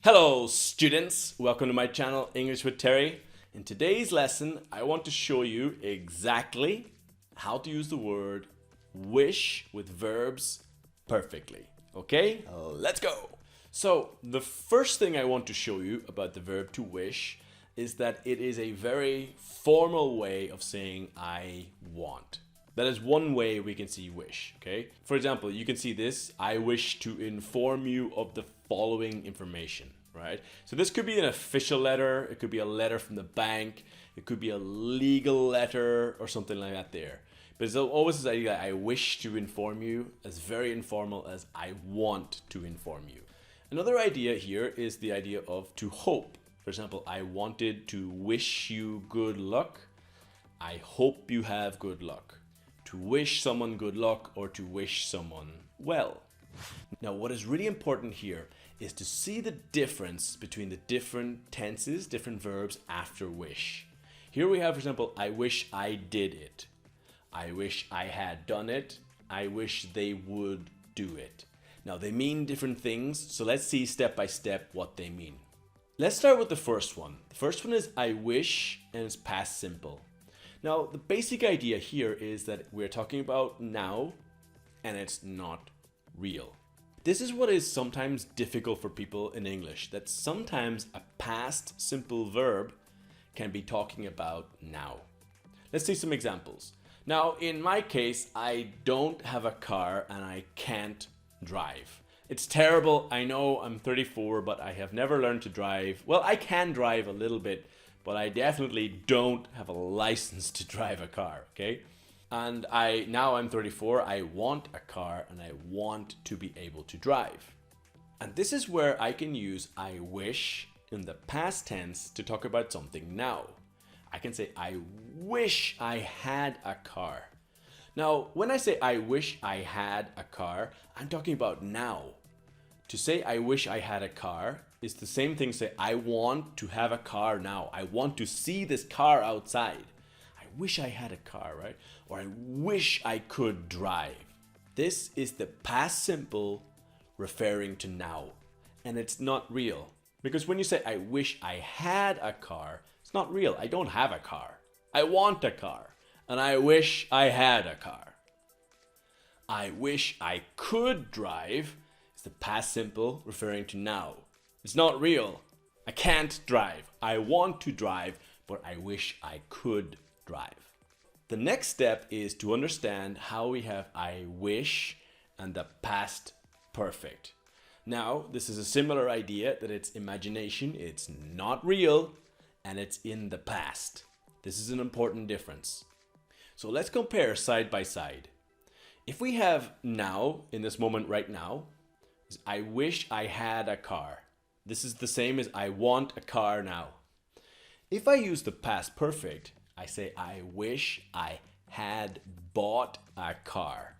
Hello students, welcome to my channel English with Terry. In today's lesson, I want to show you exactly how to use the word wish with verbs perfectly. Okay, let's go. So the first thing I want to show you about the verb to wish is that it is a very formal way of saying I want. That is one way we can see wish, okay? For example, you can see this, I wish to inform you of the following information, right? So this could be an official letter, it could be a letter from the bank, it could be a legal letter or something like that there. But it's always this idea that I wish to inform you, as very informal as I want to inform you. Another idea here is the idea of to hope. For example, I wanted to wish you good luck. I hope you have good luck. To wish someone good luck or to wish someone well. Now, what is really important here is to see the difference between the different tenses, different verbs after wish. Here we have, for example, I wish I did it. I wish I had done it. I wish they would do it. Now, they mean different things, so let's see step by step what they mean. Let's start with the first one. The first one is I wish, and it's past simple. Now, the basic idea here is that we're talking about now, and it's not real. This is what is sometimes difficult for people in English, that sometimes a past simple verb can be talking about now. Let's see some examples. Now, in my case, I don't have a car and I can't drive. It's terrible, I know, I'm 34, but I have never learned to drive. Well, I can drive a little bit, but I definitely don't have a license to drive a car, okay? And now I'm 34, I want a car and I want to be able to drive. And this is where I can use I wish in the past tense to talk about something now. I can say I wish I had a car. Now, when I say I wish I had a car, I'm talking about now. To say I wish I had a car is the same thing as say I want to have a car now. I want to see this car outside. I wish I had a car, right? Or I wish I could drive. This is the past simple referring to now. And it's not real. Because when you say I wish I had a car, it's not real. I don't have a car. I want a car. And I wish I had a car. I wish I could drive is the past simple referring to now. It's not real. I can't drive. I want to drive, but I wish I could drive. The next step is to understand how we have I wish and the past perfect. Now, this is a similar idea that it's imagination, it's not real, and it's in the past. This is an important difference. So let's compare side by side. If we have now, in this moment right now, is I wish I had a car. This is the same as I want a car now. If I use the past perfect, I say I wish I had bought a car.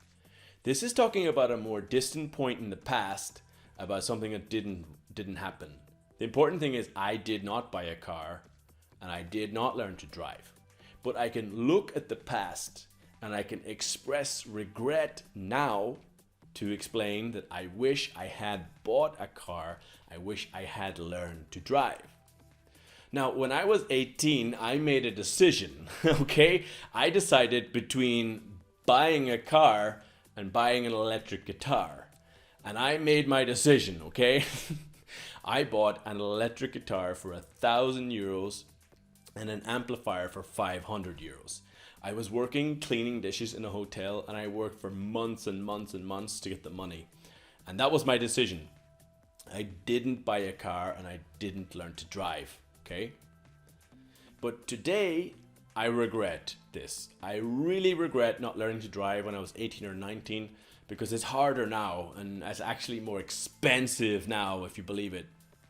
This is talking about a more distant point in the past, about something that didn't happen. The important thing is I did not buy a car and I did not learn to drive. But I can look at the past and I can express regret now to explain that I wish I had bought a car, I wish I had learned to drive. Now, when I was 18, I made a decision, okay? I decided between buying a car and buying an electric guitar. And I made my decision, okay? I bought an electric guitar for €1,000 and an amplifier for €500. I was working cleaning dishes in a hotel and I worked for months and months and months to get the money. And that was my decision. I didn't buy a car and I didn't learn to drive, okay? But today, I regret this. I really regret not learning to drive when I was 18 or 19 because it's harder now and it's actually more expensive now if you believe it.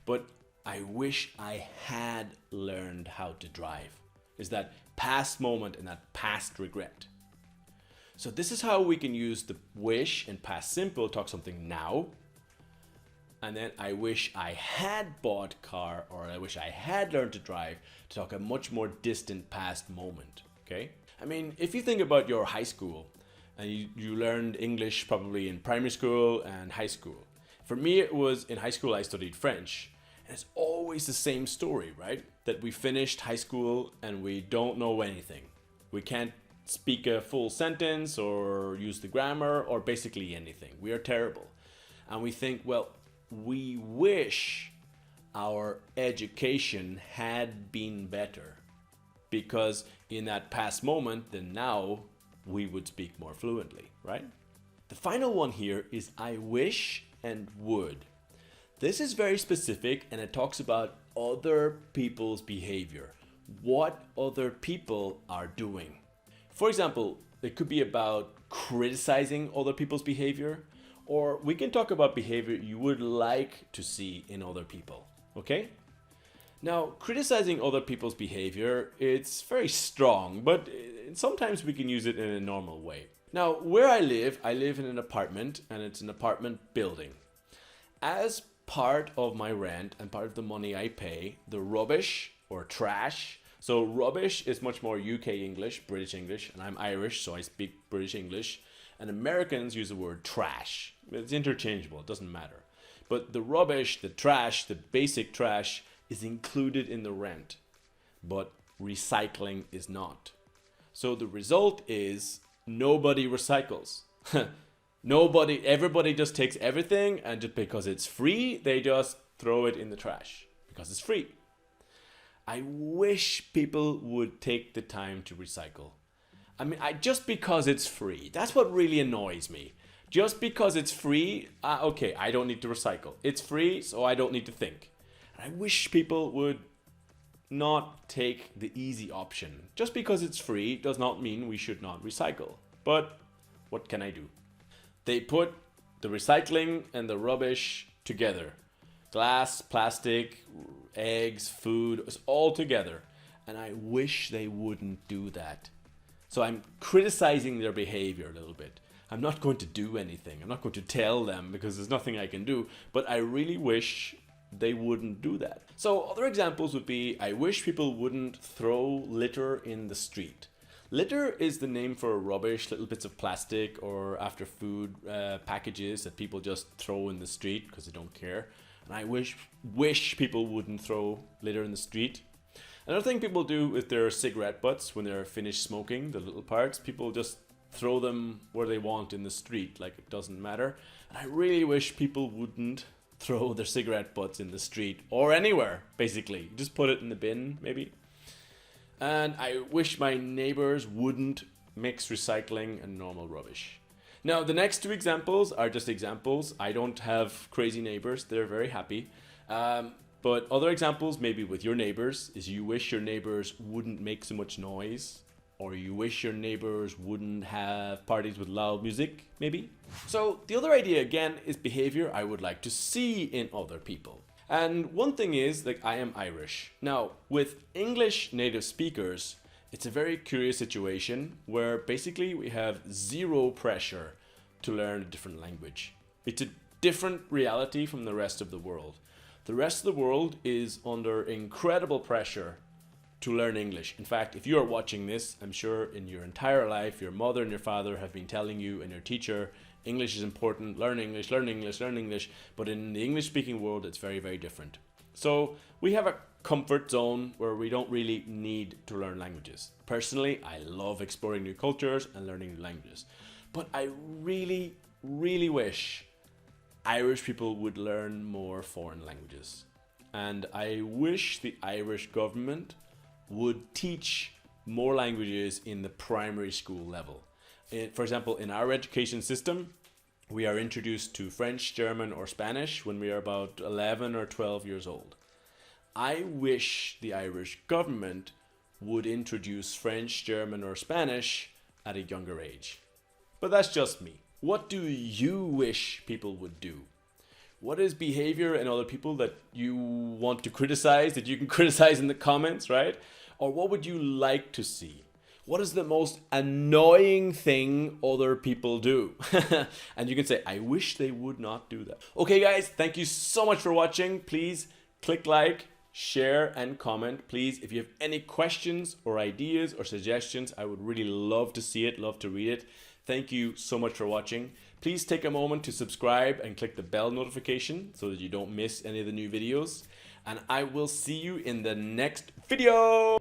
But I wish I had learned how to drive. Is that past moment and that past regret. So this is how we can use the wish and past simple talk something now. And then I wish I had bought a car or I wish I had learned to drive to talk a much more distant past moment. Okay? I mean, if you think about your high school and you learned English probably in primary school and high school. For me, it was in high school I studied French. It's always the same story, right? That we finished high school and we don't know anything. We can't speak a full sentence or use the grammar or basically anything. We are terrible. And we think, well, we wish our education had been better, because in that past moment, then now we would speak more fluently, right? The final one here is I wish and would. This is very specific and it talks about other people's behavior, what other people are doing. For example, it could be about criticizing other people's behavior, or we can talk about behavior you would like to see in other people, okay? Now, criticizing other people's behavior, it's very strong, but sometimes we can use it in a normal way. Now, where I live in an apartment, and it's an apartment building. As part of my rent and part of the money I pay, the rubbish or trash. So rubbish is much more UK English, British English, and I'm Irish, so I speak British English. And Americans use the word trash. It's interchangeable, it doesn't matter. But the rubbish, the trash, the basic trash is included in the rent, but recycling is not. So the result is nobody recycles. Everybody just takes everything, and just because it's free, they just throw it in the trash because it's free. I wish people would take the time to recycle. I mean, just because it's free, that's what really annoys me. Just because it's free, okay, I don't need to recycle. It's free, so I don't need to think. I wish people would not take the easy option. Just because it's free does not mean we should not recycle. But what can I do? They put the recycling and the rubbish together. Glass, plastic, eggs, food, it's all together. And I wish they wouldn't do that. So I'm criticizing their behavior a little bit. I'm not going to do anything. I'm not going to tell them because there's nothing I can do. But I really wish they wouldn't do that. So other examples would be, I wish people wouldn't throw litter in the street. Litter is the name for rubbish, little bits of plastic or after food packages that people just throw in the street because they don't care. And I wish people wouldn't throw litter in the street. Another thing people do with their cigarette butts when they're finished smoking, the little parts, people just throw them where they want in the street, like it doesn't matter. And I really wish people wouldn't throw their cigarette butts in the street or anywhere, basically. Just put it in the bin, maybe. And I wish my neighbors wouldn't mix recycling and normal rubbish. Now, the next two examples are just examples. I don't have crazy neighbors. They're very happy. But other examples, maybe with your neighbors, is you wish your neighbors wouldn't make so much noise, or you wish your neighbors wouldn't have parties with loud music, maybe. So the other idea, again, is behavior I would like to see in other people. And one thing is, like, I am Irish. Now, with English native speakers, it's a very curious situation where basically we have zero pressure to learn a different language. It's a different reality from the rest of the world. The rest of the world is under incredible pressure to learn English. In fact, if you are watching this, I'm sure in your entire life, your mother and your father have been telling you and your teacher, English is important, learn English, learn English, learn English. But in the English speaking world, it's very, very different. So we have a comfort zone where we don't really need to learn languages. Personally, I love exploring new cultures and learning new languages. But I really, really wish Irish people would learn more foreign languages. And I wish the Irish government would teach more languages in the primary school level. For example, in our education system, we are introduced to French, German, or Spanish when we are about 11 or 12 years old. I wish the Irish government would introduce French, German, or Spanish at a younger age. But that's just me. What do you wish people would do? What is behavior in other people that you want to criticize, that you can criticize in the comments, right? Or what would you like to see? What is the most annoying thing other people do? And you can say, I wish they would not do that. Okay, guys, thank you so much for watching. Please click like, share, and comment. Please, if you have any questions or ideas or suggestions, I would really love to see it, love to read it. Thank you so much for watching. Please take a moment to subscribe and click the bell notification so that you don't miss any of the new videos. And I will see you in the next video.